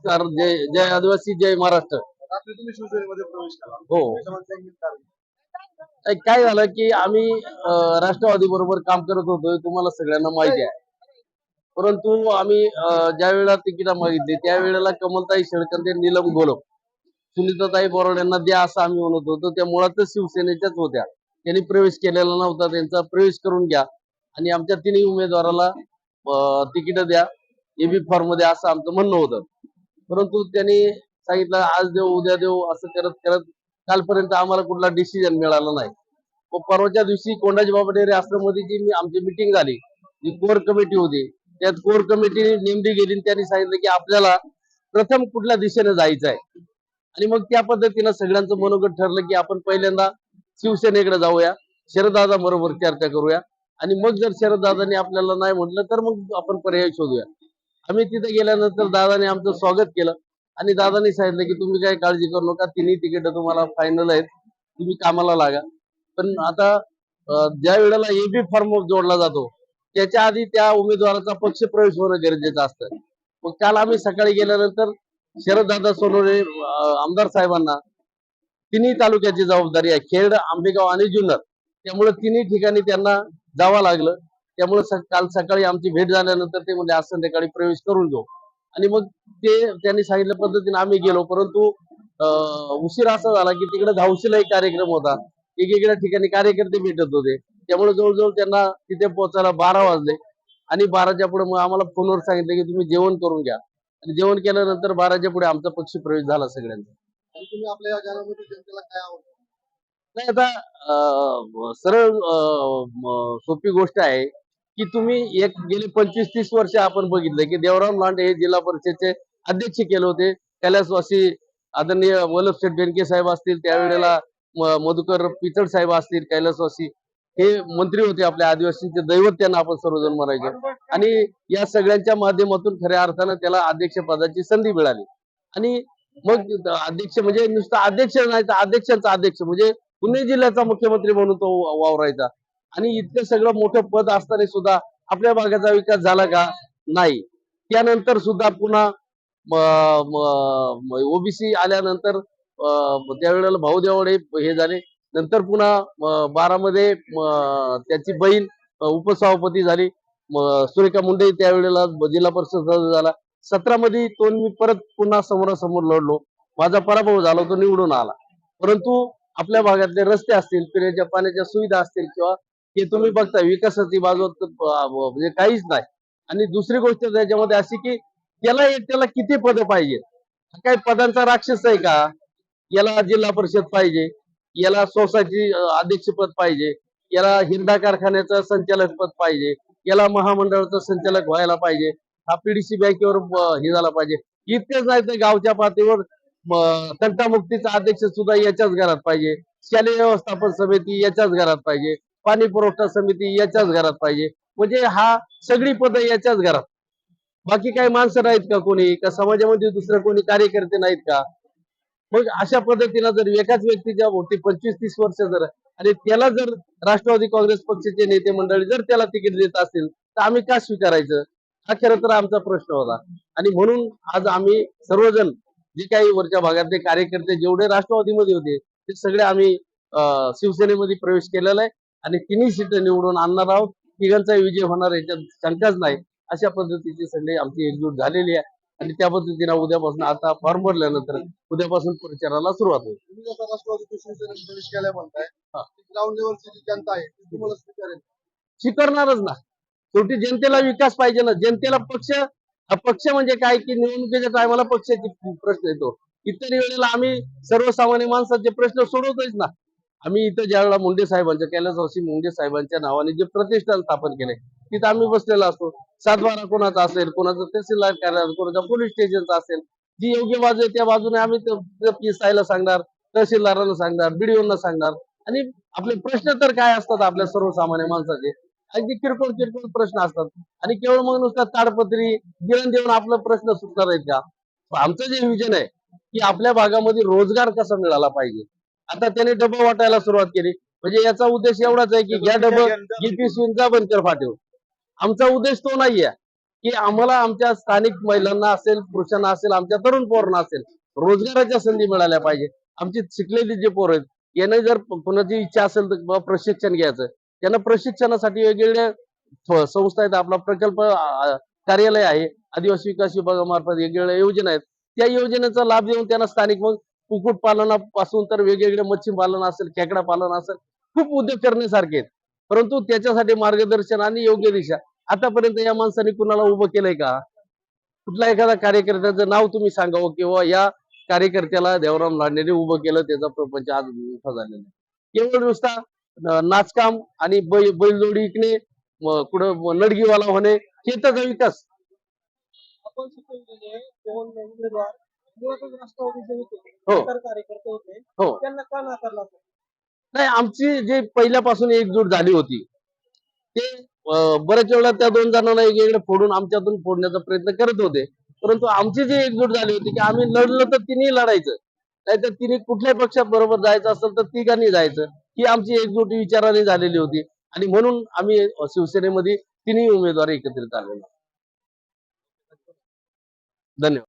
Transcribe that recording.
नमस्कार. जय जय आदिवासी, जय महाराष्ट्र. रात्री तुम्ही शिवसेनेमध्ये प्रवेश केला. हो. त्याच्यामागचं एक कारण. काय झालं की आम्ही राष्ट्रवादी बरोबर काम करत होतो, तुम्हाला सगळ्यांना माहिती आहे. परंतु आम्ही ज्या वेळेला तिकीट मागितली त्यावेळेला कमलताई शेळकर ते नीलम गोलप सुनीताताई बोराड यांना द्या असं आम्ही म्हणत होतो. त्या मुळातच शिवसेनेच्याच होत्या. त्यांनी प्रवेश केलेला नव्हता, त्यांचा प्रवेश करून घ्या आणि आमच्या तिन्ही उमेदवाराला तिकीट द्या एबी फॉर्म मध्ये असं आमचं म्हणणं होतं. परंतु त्यांनी सांगितलं आज देऊ उद्या देऊ असं करत करत कालपर्यंत आम्हाला कुठला डिसिजन मिळाला नाही. परवाच्या दिवशी कोंडाजी बाबा डेअरी आश्रम मध्ये जी आमची मिटिंग झाली, जी कोर कमिटी होती, त्यात कोर कमिटी नेमली गेली. त्यांनी सांगितलं की आपल्याला प्रथम कुठल्या दिशेने जायचं आहे आणि मग त्या पद्धतीनं सगळ्यांचं मनोगत ठरलं की आपण पहिल्यांदा शिवसेनेकडे जाऊया, शरददादा बरोबर चर्चा करूया आणि मग जर शरददादांनी आपल्याला नाही म्हटलं तर मग आपण पर्याय शोधूया. आम्ही तिथे गेल्यानंतर दादाने आमचं स्वागत केलं आणि दादांनी सांगितलं की तुम्ही काही काळजी करू नका, तिन्ही तिकीट तुम्हाला फायनल आहेत, तुम्ही कामाला लागा. पण आता ज्या वेळेला एबी फॉर्म जोडला जातो त्याच्या आधी त्या उमेदवाराचा पक्ष प्रवेश होणं गरजेचं असतं. मग काल आम्ही सकाळी गेल्यानंतर शरददादा सोनवणे आमदार साहेबांना तिन्ही तालुक्याची जबाबदारी आहे, खेड, आंबेगाव आणि जुन्नर. त्यामुळे तिन्ही ठिकाणी त्यांना जावं लागलं. त्यामुळे काल सकाळी आमची भेट झाल्यानंतर ते म्हणजे आज संध्याकाळी प्रवेश करून घेऊ आणि मग ते त्यांनी सांगितल्या पद्धतीने आम्ही गेलो. परंतु उशीर असा झाला की तिकडे धावशीला एक कार्यक्रम होता, एकेका ठिकाणी कार्यकर्ते भेटत होते. त्यामुळे जवळजवळ त्यांना तिथे पोहोचायला 12 वाजले आणि 12च्या पुढे मग आम्हाला फोनवर सांगितलं की तुम्ही जेवण करून घ्या आणि जेवण केल्यानंतर 12च्या पुढे आमचा पक्ष प्रवेश झाला सगळ्यांचा. आणि तुम्ही आपल्या या गाण्यामध्ये जनतेला काय आवडतं? नाही आता सरळ सोपी गोष्ट आहे की तुम्ही एक गेली 25-30 वर्ष आपण बघितलं की देवराम लांडे हे जिल्हा परिषदचे अध्यक्ष केले होते. कैलासवासी आदरणीय वल्लभशेठ बेनके साहेब असतील, त्यावेळेला मधुकर पिचड साहेब असतील, कैलासवासी हे मंत्री होते, आपल्या आदिवासींचे दैवत त्यांना आपण सर्वजण म्हणायचो. आणि या सगळ्यांच्या माध्यमातून खऱ्या अर्थानं त्याला अध्यक्ष पदाची संधी मिळाली आणि मग अध्यक्ष म्हणजे नुसता अध्यक्ष नाही तर अध्यक्षांचा अध्यक्ष म्हणजे पुणे जिल्ह्याचा मुख्यमंत्री म्हणून तो वावरायचा. आणि इतकं सगळं मोठं पद असताना सुद्धा आपल्या भागाचा विकास झाला का? नाही. त्यानंतर सुद्धा पुन्हा ओबीसी आल्यानंतर त्यावेळेला भाऊ देवाडे हे झाले. नंतर पुन्हा 12 मध्ये त्याची बहीण उपसभापती झाली. सुरेखा मुंडे त्यावेळेला जिल्हा परिषद सदस्य झाला. 17 मध्ये तो मी परत पुन्हा समोरासमोर लढलो, माझा पराभव झाला, तो निवडून आला. परंतु आपल्या भागातले रस्ते असतील, पिण्याच्या पाण्याच्या सुविधा असतील किंवा हे तुम्ही बघता विकासाची बाजू म्हणजे काहीच नाही. आणि दुसरी गोष्ट त्याच्यामध्ये अशी की त्याला किती पद पाहिजे? काय पदांचा राक्षस आहे का? याला जिल्हा परिषद पाहिजे, याला सोसायटी अध्यक्षपद पाहिजे, याला हिरडा कारखान्याचं संचालक पद पाहिजे, याला महामंडळाचं संचालक व्हायला पाहिजे, हा पीडीसी बँकेवर हे झाला पाहिजे. इतकेच नाही तर गावच्या पातळीवर तंटामुक्तीचा अध्यक्ष सुद्धा याच्याच घरात पाहिजे, शालेय व्यवस्थापन समिती याच्याच घरात पाहिजे, पाणी पुरवठा समिती याच्याच घरात पाहिजे. म्हणजे हा सगळी पद याच्याच घरात. बाकी काही माणसं नाहीत का कोणी? का समाजामध्ये दुसरं कोणी कार्यकर्ते नाहीत का? मग अशा पद्धतीनं जर एकाच व्यक्तीच्या भोवती 25-30 वर्ष जर आणि त्याला जर राष्ट्रवादी काँग्रेस पक्षाचे नेते मंडळी जर त्याला तिकीट देत असतील तर आम्ही का स्वीकारायचं? हा खरं तर आमचा प्रश्न होता. आणि म्हणून आज आम्ही सर्वजण जे काही वरच्या भागातले कार्यकर्ते जेवढे राष्ट्रवादीमध्ये होते ते सगळे आम्ही शिवसेनेमध्ये प्रवेश केलेला आहे आणि तिन्ही सीट निवडून आणणार आहोत. तिघांचाही विजय होणार याच्यात शंकाच नाही. अशा पद्धतीची सगळी आमची एकजूट झालेली आहे आणि त्या पद्धतीने उद्यापासून आता फॉर्म भरल्यानंतर उद्यापासून प्रचाराला सुरुवात होईल. तुम्ही जसा राष्ट्रवादी शिवसेनेत प्रवेश केला म्हणताय, हा. ग्राउंड लेवलची जी जनता आहे ती तुम्हाला स्वीकारेल? स्वीकारणारच ना. शेवटी जनतेला विकास पाहिजे ना. जनतेला पक्ष म्हणजे काय की निवडणुकीच्या टायमाला पक्षाचे प्रश्न येतो. इतर वेळेला आम्ही सर्वसामान्य माणसाचे प्रश्न सोडवतोच ना. आम्ही इथं ज्यावेळेला मुंडे साहेबांच्या कैलासवासी मुंडे साहेबांच्या नावाने जे प्रतिष्ठान स्थापन केले तिथं आम्ही बसलेला असतो. 7-12 कोणाचा असेल, कोणाचं तहसीलदार कार्यालय, कोणाचा पोलीस स्टेशनचा असेल, जी योग्य बाजू आहे त्या बाजूने आम्ही पिसायला सांगणार, तहसीलदारांना सांगणार, बीडीओना सांगणार. आणि आपले प्रश्न तर काय असतात आपल्या सर्वसामान्य माणसाचे, अगदी किरकोळ किरकोळ प्रश्न असतात. आणि केवळ मग नुसतं ताडपत्री गिरण देऊन आपला प्रश्न सुटणार आहेत का? आमचं जे विजन आहे की आपल्या भागामध्ये रोजगार कसा मिळाला पाहिजे. आता त्याने डबं वाटायला सुरुवात केली म्हणजे याचा उद्देश एवढाच आहे की घ्या डबं, पिशवींचा बंद कर फाटेव. आमचा उद्देश तो नाहीये. की आम्हाला आमच्या स्थानिक महिलांना असेल, पुरुषांना असेल, आमच्या तरुण पोरांना असेल, रोजगाराच्या संधी मिळाल्या पाहिजे. आमची शिकलेली जे पोरं आहेत, याने जर कोणाची इच्छा असेल तर बाबा प्रशिक्षण घ्यायचं, त्यांना प्रशिक्षणासाठी वेगवेगळ्या संस्था आहेत. आपला प्रकल्प कार्यालय आहे, आदिवासी विकास विभागामार्फत वेगवेगळ्या योजना आहेत. त्या योजनेचा लाभ देऊन त्यांना स्थानिक मग कुक्कुटपालनापासून तर वेगवेगळे मच्छी पालन असेल, खेकडा पालन असेल, खूप उद्योग करण्यासारखे आहेत. परंतु त्याच्यासाठी मार्गदर्शन आणि योग्य दिशा आतापर्यंत या माणसाने कुणाला उभं केलंय का? कुठल्या एखाद्या कार्यकर्त्याचं नाव तुम्ही सांगावं किंवा या कार्यकर्त्याला देवराम लांडेने उभं केलं, त्याचा प्रपंच आज मोठा झालेला आहे. केवळ नुसता नाचकाम आणि बैलजोडी इकणे, कुठं नडगीवाला होणे, हे त्याचा विकास. आपण सुचवलेले दोन उमेदवार मुळातच राष्ट्रवादीचे होते, हो इतर कार्यकर्ते होते, हो त्यांना का नाकारला? नाही, आमची जे पहिल्यापासून एकजूट झाली होती ते बऱ्याच वेळा त्या दोन जणांना वेगवेगळे फोडून आमच्यातून फोडण्याचा प्रयत्न करत होते. परंतु आमची जी एकजूट झाली होती की आम्ही लढलो तर तिन्ही लढायचं, नाहीतर तिने कुठल्याही पक्षात बरोबर जायचं असेल तर तिघांनी जायचं, ही आमची एकजूट विचाराने झालेली होती. आणि म्हणून आम्ही शिवसेनेमध्ये तिन्ही उमेदवार एकत्रित आलेलो. धन्यवाद.